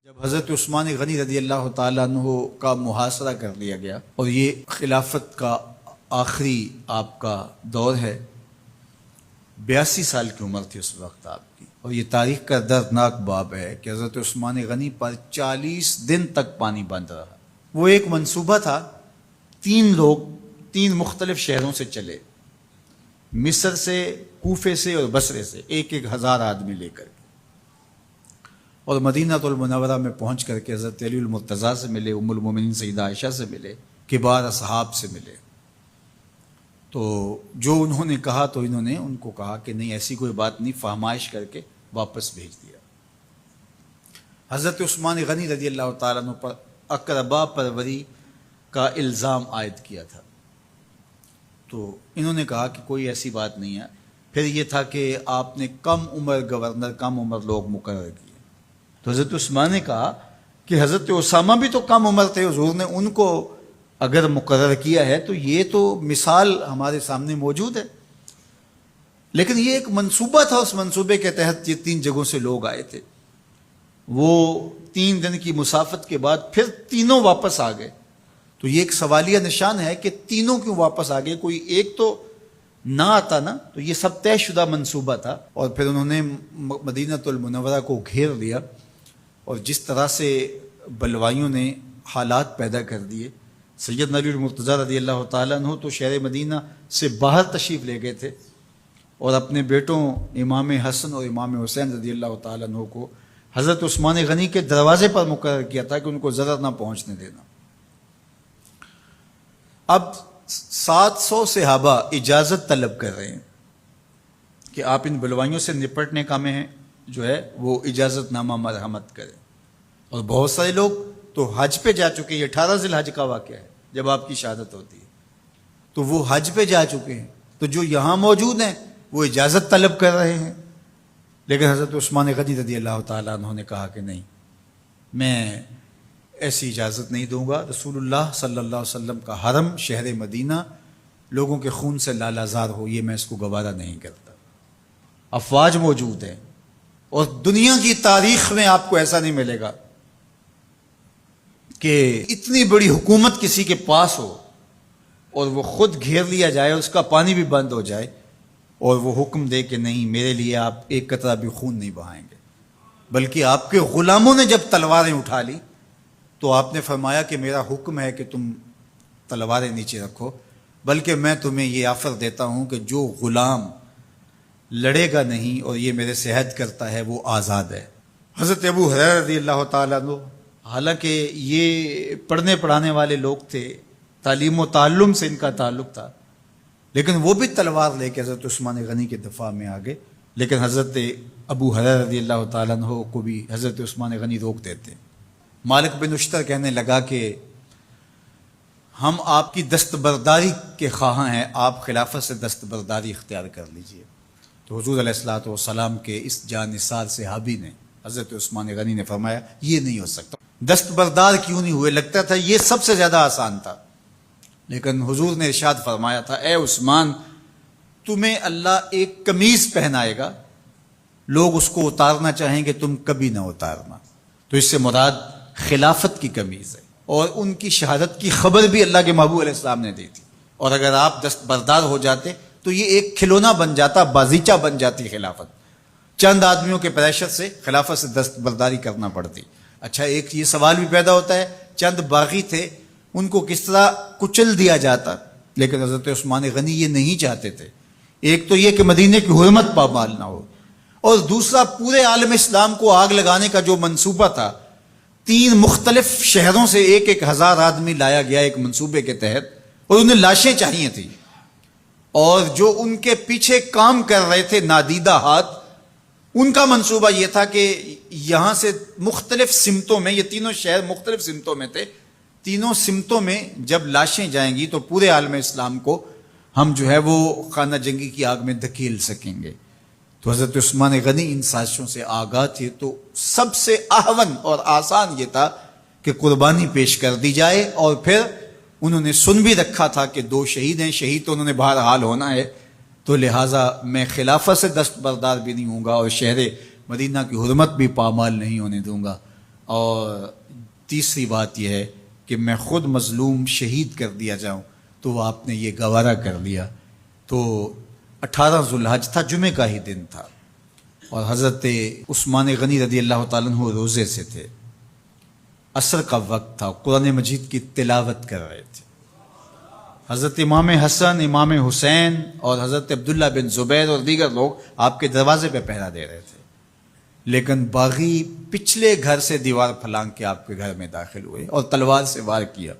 جب حضرت عثمان غنی رضی اللہ تعالیٰ عنہ کا محاصرہ کر لیا گیا اور یہ خلافت کا آخری آپ کا دور ہے، 82 سال کی عمر تھی اس وقت آپ کی، اور یہ تاریخ کا دردناک باب ہے کہ حضرت عثمان غنی پر 40 دن تک پانی بند رہا۔ وہ ایک منصوبہ تھا، 3 لوگ 3 مختلف شہروں سے چلے، مصر سے، کوفے سے اور بصرے سے، 1000 آدمی لے کر، اور مدینہ المنورہ میں پہنچ کر کے حضرت علی المرتضیٰ سے ملے، ام المومنین سیدہ عائشہ سے ملے، کبار اصحاب سے ملے۔ تو جو انہوں نے کہا تو انہوں نے ان کو کہا کہ نہیں، ایسی کوئی بات نہیں، فہمائش کر کے واپس بھیج دیا۔ حضرت عثمان غنی رضی اللہ تعالیٰ عنہ پر اقربا پروری کا الزام عائد کیا تھا، تو انہوں نے کہا کہ کوئی ایسی بات نہیں ہے۔ پھر یہ تھا کہ آپ نے کم عمر گورنر، کم عمر لوگ مقرر کیے، تو حضرت عثمان نے کہا کہ حضرت اسامہ بھی تو کم عمر تھے، حضور نے ان کو اگر مقرر کیا ہے تو یہ تو مثال ہمارے سامنے موجود ہے، لیکن یہ ایک منصوبہ تھا، اس منصوبے کے تحت یہ 3 جگہوں سے لوگ آئے تھے۔ وہ 3 دن کی مسافت کے بعد پھر تینوں واپس آ گئے، تو یہ ایک سوالیہ نشان ہے کہ تینوں کیوں واپس آ گئے، کوئی ایک تو نہ آتا نا، تو یہ سب طے شدہ منصوبہ تھا۔ اور پھر انہوں نے مدینہ المنورہ کو گھیر لیا، اور جس طرح سے بلوائیوں نے حالات پیدا کر دیے، سید علی المرتضیٰ رضی اللہ تعالیٰ عنہ تو شہر مدینہ سے باہر تشریف لے گئے تھے، اور اپنے بیٹوں امام حسن اور امام حسین رضی اللہ تعالیٰ عنہ کو حضرت عثمان غنی کے دروازے پر مقرر کیا تھا کہ ان کو ضرر نہ پہنچنے دینا۔ اب 700 صحابہ اجازت طلب کر رہے ہیں کہ آپ ان بلوائیوں سے نپٹنے کا میں جو ہے وہ اجازت نامہ مرحمت کریں، اور بہت سارے لوگ تو حج پہ جا چکے ہیں۔ 18 ذی الحج کا واقعہ ہے جب آپ کی شہادت ہوتی ہے، تو وہ حج پہ جا چکے ہیں، تو جو یہاں موجود ہیں وہ اجازت طلب کر رہے ہیں، لیکن حضرت عثمان غنی رضی اللہ تعالیٰ عنہ نے کہا کہ نہیں، میں ایسی اجازت نہیں دوں گا۔ رسول اللہ صلی اللہ علیہ وسلم کا حرم شہر مدینہ لوگوں کے خون سے لالازار ہو، یہ میں اس کو گوارا نہیں کرتا۔ افواج موجود ہیں، اور دنیا کی تاریخ میں آپ کو ایسا نہیں ملے گا کہ اتنی بڑی حکومت کسی کے پاس ہو اور وہ خود گھیر لیا جائے، اس کا پانی بھی بند ہو جائے، اور وہ حکم دے کہ نہیں، میرے لیے آپ ایک قطرہ بھی خون نہیں بہائیں گے۔ بلکہ آپ کے غلاموں نے جب تلواریں اٹھا لی تو آپ نے فرمایا کہ میرا حکم ہے کہ تم تلواریں نیچے رکھو، بلکہ میں تمہیں یہ آفر دیتا ہوں کہ جو غلام لڑے گا نہیں اور یہ میرے سے عہد کرتا ہے وہ آزاد ہے۔ حضرت ابو ہریرہ رضی اللہ تعالیٰ عنہ، حالانکہ یہ پڑھنے پڑھانے والے لوگ تھے، تعلیم و تعلم سے ان کا تعلق تھا، لیکن وہ بھی تلوار لے کے حضرت عثمان غنی کے دفاع میں آ گئے، لیکن حضرت ابو ہریرہ رضی اللہ تعالیٰ عنہ کو بھی حضرت عثمان غنی روک دیتے۔ مالک بن اشتر کہنے لگا کہ ہم آپ کی دستبرداری کے خواہاں ہیں، آپ خلافت سے دستبرداری اختیار کر لیجئے۔ تو حضور علیہ الصلوۃ والسلام کے اس جانثار صحابی نے، حضرت عثمان غنی نے فرمایا یہ نہیں ہو سکتا۔ دستبردار کیوں نہیں ہوئے؟ لگتا تھا یہ سب سے زیادہ آسان تھا، لیکن حضور نے ارشاد فرمایا تھا، اے عثمان، تمہیں اللہ ایک قمیض پہنائے گا، لوگ اس کو اتارنا چاہیں گے، تم کبھی نہ اتارنا۔ تو اس سے مراد خلافت کی قمیض ہے، اور ان کی شہادت کی خبر بھی اللہ کے محبوب علیہ السلام نے دی تھی، اور اگر آپ دستبردار ہو جاتے تو یہ ایک کھلونا بن جاتا، بازیچہ بن جاتی خلافت۔ چند آدمیوں کے پریشر سے خلافت سے دستبرداری کرنا پڑتی۔ اچھا، ایک یہ سوال بھی پیدا ہوتا ہے، چند باغی تھے، ان کو کس طرح کچل دیا جاتا؟ لیکن حضرت عثمان غنی یہ نہیں چاہتے تھے۔ ایک تو یہ کہ مدینے کی حرمت پامال نہ ہو، اور دوسرا پورے عالم اسلام کو آگ لگانے کا جو منصوبہ تھا، 3 مختلف شہروں سے 1000 آدمی لایا گیا ایک منصوبے کے تحت، اور انہیں لاشیں چاہیے تھیں، اور جو ان کے پیچھے کام کر رہے تھے نادیدہ ہاتھ، ان کا منصوبہ یہ تھا کہ یہاں سے مختلف سمتوں میں، یہ تینوں شہر مختلف سمتوں میں تھے، تینوں سمتوں میں جب لاشیں جائیں گی تو پورے عالم اسلام کو ہم جو ہے وہ خانہ جنگی کی آگ میں دھکیل سکیں گے۔ تو حضرت عثمان غنی ان سازشوں سے آگاہ تھے، تو سب سے اہون اور آسان یہ تھا کہ قربانی پیش کر دی جائے، اور پھر انہوں نے سن بھی رکھا تھا کہ 2 شہید ہیں، شہید تو انہوں نے بہرحال ہونا ہے، تو لہٰذا میں خلافت سے دستبردار بھی نہیں ہوں گا، اور شہر مدینہ کی حرمت بھی پامال نہیں ہونے دوں گا۔ اور تیسری بات یہ ہے کہ میں خود مظلوم شہید کر دیا جاؤں، تو آپ نے یہ گوارا کر لیا۔ تو 18 ذوالحج تھا، جمعے کا ہی دن تھا، اور حضرت عثمان غنی رضی اللہ تعالیٰ عنہ روزے سے تھے، عصر کا وقت تھا، قرآن مجید کی تلاوت کر رہے تھے۔ حضرت امام حسن، امام حسین اور حضرت عبداللہ بن زبیر اور دیگر لوگ آپ کے دروازے پہ پہرا دے رہے تھے، لیکن باغی پچھلے گھر سے دیوار پھلانگ کے آپ کے گھر میں داخل ہوئے اور تلوار سے وار کیا۔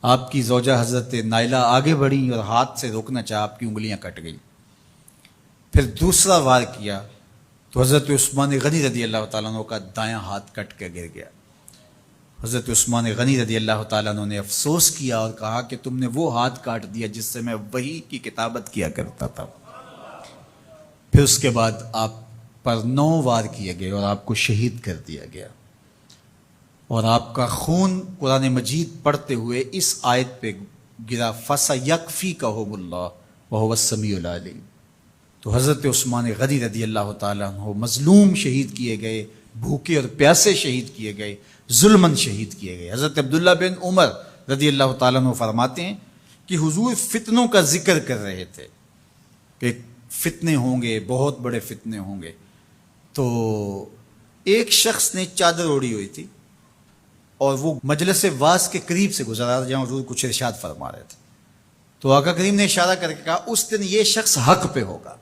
آپ کی زوجہ حضرت نائلہ آگے بڑھی اور ہاتھ سے روکنا چاہا، آپ کی انگلیاں کٹ گئی۔ پھر دوسرا وار کیا تو حضرت عثمان غنی رضی اللہ تعالیٰ عنہ کا دایاں ہاتھ کٹ کے گر گیا۔ حضرت عثمان غنی رضی اللہ تعالیٰ عنہ نے افسوس کیا اور کہا کہ تم نے وہ ہاتھ کاٹ دیا جس سے میں وحی کی کتابت کیا کرتا تھا۔ پھر اس کے بعد آپ پر 9 وار کیے گئے اور آپ کو شہید کر دیا گیا، اور آپ کا خون قرآن مجید پڑھتے ہوئے اس آیت پہ گرا، فَسَيَكْفِيكَهُمُ اللَّهُ وَهُوَ السَّمِيعُ الْعَلِيمُ۔ تو حضرت عثمان غنی رضی اللہ تعالیٰ عنہ مظلوم شہید کیے گئے، بھوکے اور پیاسے شہید کیے گئے، ظلماً شہید کیے گئے۔ حضرت عبداللہ بن عمر رضی اللہ تعالیٰ عنہ فرماتے ہیں کہ حضور فتنوں کا ذکر کر رہے تھے کہ فتنے ہوں گے، بہت بڑے فتنے ہوں گے۔ تو ایک شخص نے چادر اوڑھی ہوئی تھی اور وہ مجلس واعظ کے قریب سے گزرا جہاں حضور کچھ ارشاد فرما رہے تھے، تو آقا کریم نے اشارہ کر کے کہا اس دن یہ شخص حق پہ ہوگا۔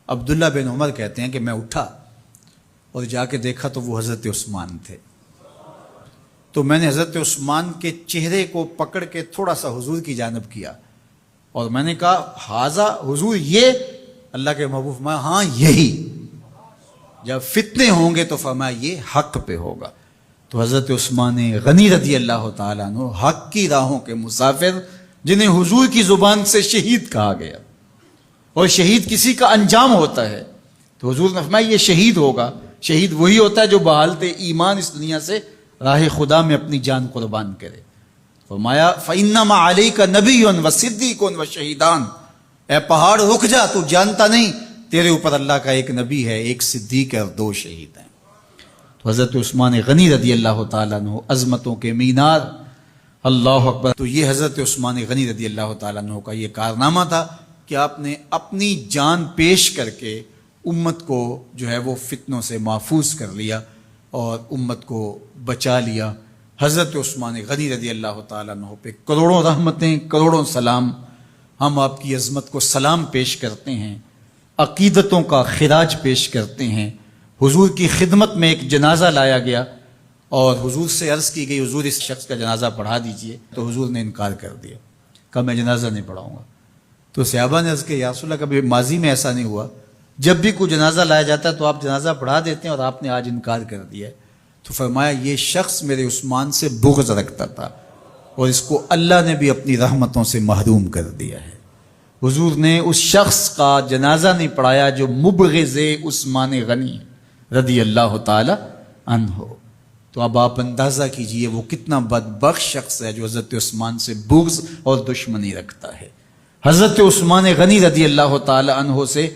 عبداللہ بن عمر کہتے ہیں کہ میں اٹھا اور جا کے دیکھا تو وہ حضرت عثمان تھے۔ تو میں نے حضرت عثمان کے چہرے کو پکڑ کے تھوڑا سا حضور کی جانب کیا اور میں نے کہا حاضہ حضور، یہ اللہ کے محبوب فرمایا ہاں یہی، جب فتنے ہوں گے تو فرمایا یہ حق پہ ہوگا۔ تو حضرت عثمان غنی رضی اللہ تعالیٰ عنہ حق کی راہوں کے مسافر، جنہیں حضور کی زبان سے شہید کہا گیا، اور شہید کسی کا انجام ہوتا ہے، تو حضور نے فرمایا یہ شہید ہوگا۔ شہید وہی ہوتا ہے جو بحالت ایمان اس دنیا سے راہ خدا میں اپنی جان قربان کرے۔ فرمایا فَإِنَّمَا عَلَيْكَ نَبِيٌّ وَصِدِّيقٌ وَشَهِيدَانٌ، اے پہاڑ رک جا، تو جانتا نہیں تیرے اوپر اللہ کا ایک نبی ہے، ایک صدیق ہے اور 2 شہید ہیں۔ تو حضرت عثمان غنی رضی اللہ تعالیٰ عنہ عظمتوں کے مینار، اللہ اکبر۔ تو یہ حضرت عثمان غنی رضی اللہ تعالیٰ عنہ کا یہ کارنامہ تھا کہ آپ نے اپنی جان پیش کر کے امت کو جو ہے وہ فتنوں سے محفوظ کر لیا اور امت کو بچا لیا۔ حضرت عثمان غنی رضی اللہ تعالیٰ عنہ پہ کروڑوں رحمتیں، کروڑوں سلام۔ ہم آپ کی عظمت کو سلام پیش کرتے ہیں، عقیدتوں کا خراج پیش کرتے ہیں۔ حضور کی خدمت میں ایک جنازہ لایا گیا اور حضور سے عرض کی گئی حضور اس شخص کا جنازہ پڑھا دیجئے، تو حضور نے انکار کر دیا، کہا میں جنازہ نہیں پڑھاؤں گا۔ تو صحابہ نے عرض کیا یا رسول اللہ، کبھی ماضی میں ایسا نہیں ہوا، جب بھی کوئی جنازہ لایا جاتا ہے تو آپ جنازہ پڑھا دیتے ہیں اور آپ نے آج انکار کر دیا ہے۔ تو فرمایا یہ شخص میرے عثمان سے بغض رکھتا تھا اور اس کو اللہ نے بھی اپنی رحمتوں سے محروم کر دیا ہے۔ حضور نے اس شخص کا جنازہ نہیں پڑھایا جو مبغض عثمان غنی رضی اللہ تعالی عنہ۔ تو اب آپ اندازہ کیجئے وہ کتنا بدبخت شخص ہے جو حضرت عثمان سے بغض اور دشمنی رکھتا ہے۔ حضرت عثمان غنی رضی اللہ تعالی عنہ سے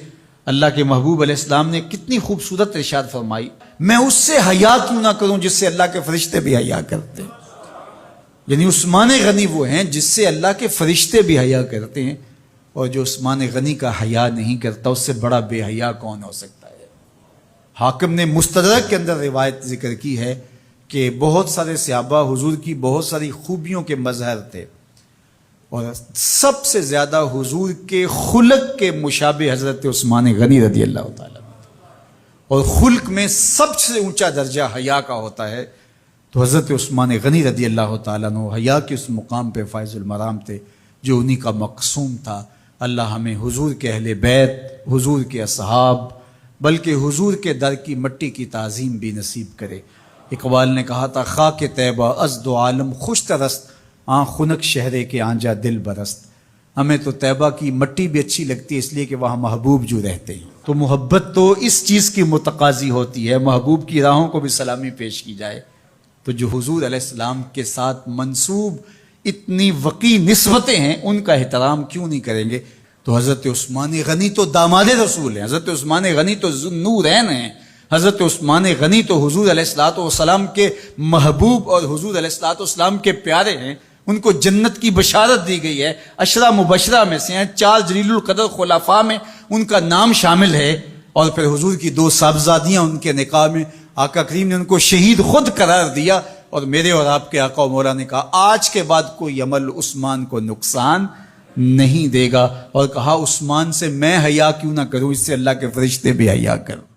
اللہ کے محبوب علیہ السلام نے کتنی خوبصورت ارشاد فرمائی، میں اس سے حیا کیوں نہ کروں جس سے اللہ کے فرشتے بھی حیا کرتے ہیں۔ یعنی عثمان غنی وہ ہیں جس سے اللہ کے فرشتے بھی حیا کرتے ہیں، اور جو عثمان غنی کا حیا نہیں کرتا اس سے بڑا بے حیا کون ہو سکتا ہے۔ حاکم نے مستدرک کے اندر روایت ذکر کی ہے کہ بہت سارے صحابہ حضور کی بہت ساری خوبیوں کے مظہر تھے، اور سب سے زیادہ حضور کے خلق کے مشابہ حضرت عثمان غنی رضی اللہ تعالیٰ، اور خلق میں سب سے اونچا درجہ حیا کا ہوتا ہے۔ تو حضرت عثمان غنی رضی اللہ تعالیٰ عنہ حیا کے اس مقام پہ فائز المرام تھے جو انہی کا مقصوم تھا۔ اللہ ہمیں حضور کے اہل بیت، حضور کے اصحاب، بلکہ حضور کے در کی مٹی کی تعظیم بھی نصیب کرے۔ اقبال نے کہا تھا خاک طیبہ از دو عالم خوش ترست، آن خنک شہرے کے آنجا دل برست۔ ہمیں تو طیبہ کی مٹی بھی اچھی لگتی ہے اس لیے کہ وہاں محبوب جو رہتے ہیں۔ تو محبت تو اس چیز کی متقاضی ہوتی ہے، محبوب کی راہوں کو بھی سلامی پیش کی جائے۔ تو جو حضور علیہ السلام کے ساتھ منسوب اتنی وقی نسبتیں ہیں ان کا احترام کیوں نہیں کریں گے؟ تو حضرت عثمان غنی تو داماد رسول ہیں، حضرت عثمان غنی تو ذو النورین ہیں، حضرت عثمان غنی تو حضور علیہ الصلوۃ والسلام کے محبوب اور حضور علیہ الصلوۃ والسلام کے پیارے ہیں، ان کو جنت کی بشارت دی گئی ہے، عشرہ مبشرہ میں سے ہیں، 4 جلیل القدر خلفاء میں ان کا نام شامل ہے، اور پھر حضور کی 2 صاحبزادیاں ان کے نکاح میں آقا کریم نے ان کو شہید خود قرار دیا، اور میرے اور آپ کے آقا و مولا نے کہا آج کے بعد کوئی عمل عثمان کو نقصان نہیں دے گا، اور کہا عثمان سے میں حیا کیوں نہ کروں، اس سے اللہ کے فرشتے بھی حیا کریں۔